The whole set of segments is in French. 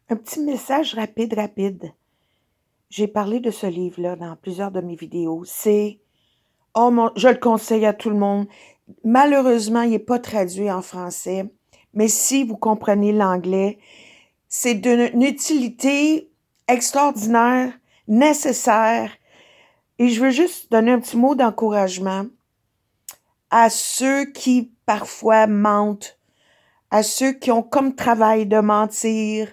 Un petit message rapide. J'ai parlé de ce livre-là dans plusieurs de mes vidéos. Je le conseille à tout le monde. Malheureusement, il n'est pas traduit en français, mais si vous comprenez l'anglais, c'est d'une utilité extraordinaire, nécessaire. Et je veux juste donner un petit mot d'encouragement à ceux qui parfois mentent, à ceux qui ont comme travail de mentir,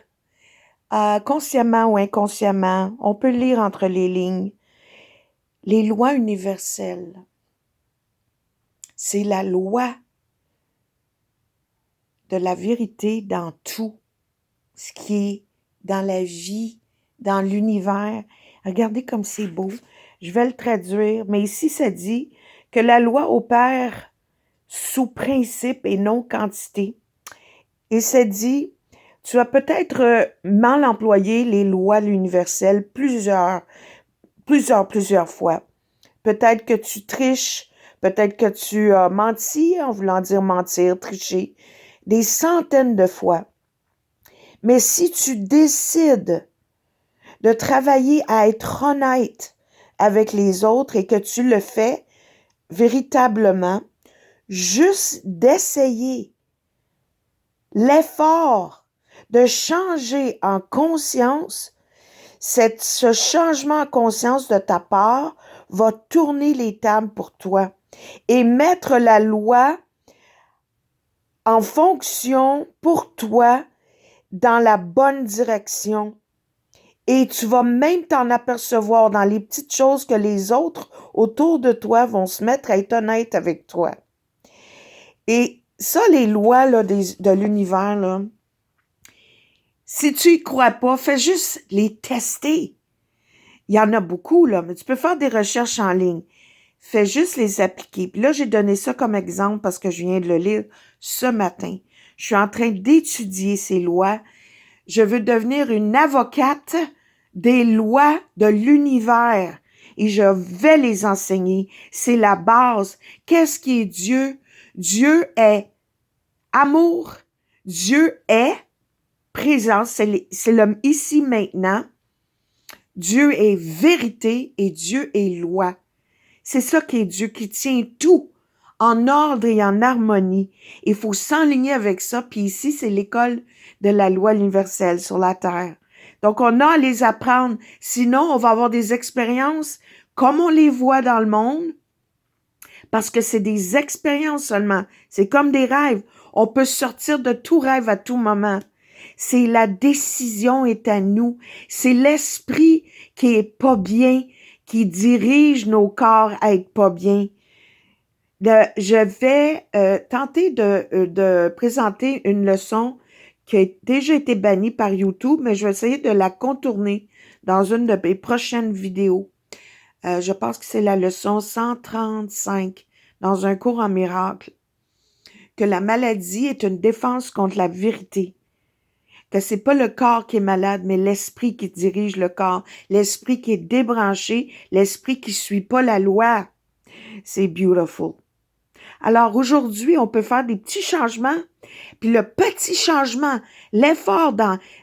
consciemment ou inconsciemment. On peut lire entre les lignes. Les lois universelles, c'est la loi de la vérité dans tout ce qui est dans la vie, dans l'univers. Regardez comme c'est beau. Je vais le traduire, mais ici, ça dit que la loi opère sous principe et non quantité. Et ça dit, tu as peut-être mal employé les lois universelles plusieurs fois. Peut-être que tu triches, peut-être que tu as menti en voulant dire mentir, tricher, des centaines de fois. Mais si tu décides de travailler à être honnête avec les autres et que tu le fais véritablement, juste d'essayer l'effort de changer en conscience, ce changement en conscience de ta part va tourner les tables pour toi et mettre la loi en fonction pour toi dans la bonne direction. Et tu vas même t'en apercevoir dans les petites choses que les autres autour de toi vont se mettre à être honnêtes avec toi. Et ça, les lois là, de l'univers, là, si tu y crois pas, fais juste les tester. Il y en a beaucoup, là, mais tu peux faire des recherches en ligne. Fais juste les appliquer. Puis là, j'ai donné ça comme exemple parce que je viens de le lire ce matin. Je suis en train d'étudier ces lois. Je veux devenir une avocate des lois de l'univers et je vais les enseigner. C'est la base. Qu'est-ce qui est Dieu? Dieu est amour. Dieu est présence. C'est l'homme ici maintenant. Dieu est vérité et Dieu est loi. C'est ça qui est Dieu, qui tient tout en ordre et en harmonie. Il faut s'enligner avec ça. Puis ici, c'est l'école de la loi universelle sur la terre. Donc, on a à les apprendre. Sinon, on va avoir des expériences comme on les voit dans le monde, parce que c'est des expériences seulement. C'est comme des rêves. On peut sortir de tout rêve à tout moment. C'est la décision est à nous. C'est l'esprit qui est pas bien, qui dirige nos corps à être pas bien. Je vais tenter de présenter une leçon qui a déjà été bannie par YouTube, mais je vais essayer de la contourner dans une de mes prochaines vidéos. Je pense que c'est la leçon 135 dans un cours en miracle, que la maladie est une défense contre la vérité, que c'est pas le corps qui est malade, mais l'esprit qui dirige le corps, l'esprit qui est débranché, l'esprit qui suit pas la loi. C'est beautiful. Alors aujourd'hui, on peut faire des petits changements, puis le petit changement, l'effort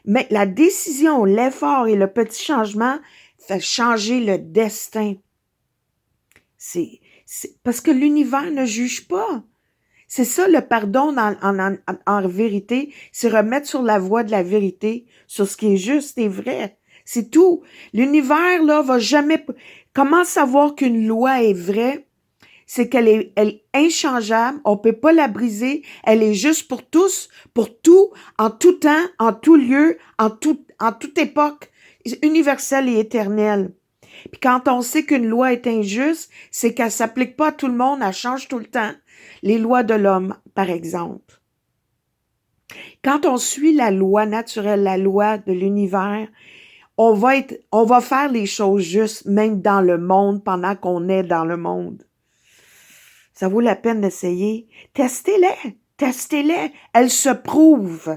mais la décision, l'effort et le petit changement fait changer le destin. C'est parce que l'univers ne juge pas. C'est ça le pardon en vérité, c'est remettre sur la voie de la vérité, sur ce qui est juste et vrai. C'est tout. L'univers, là, va jamais... Comment savoir qu'une loi est vraie? C'est qu'elle est inchangeable, on peut pas la briser, elle est juste pour tous, pour tout, en tout temps, en tout lieu, en toute époque, universelle et éternelle. Puis quand on sait qu'une loi est injuste, c'est qu'elle s'applique pas à tout le monde, elle change tout le temps. Les lois de l'homme, par exemple. Quand on suit la loi naturelle, la loi de l'univers, on va faire les choses justes, même dans le monde, pendant qu'on est dans le monde. Ça vaut la peine d'essayer. Testez-les. Elles se prouvent.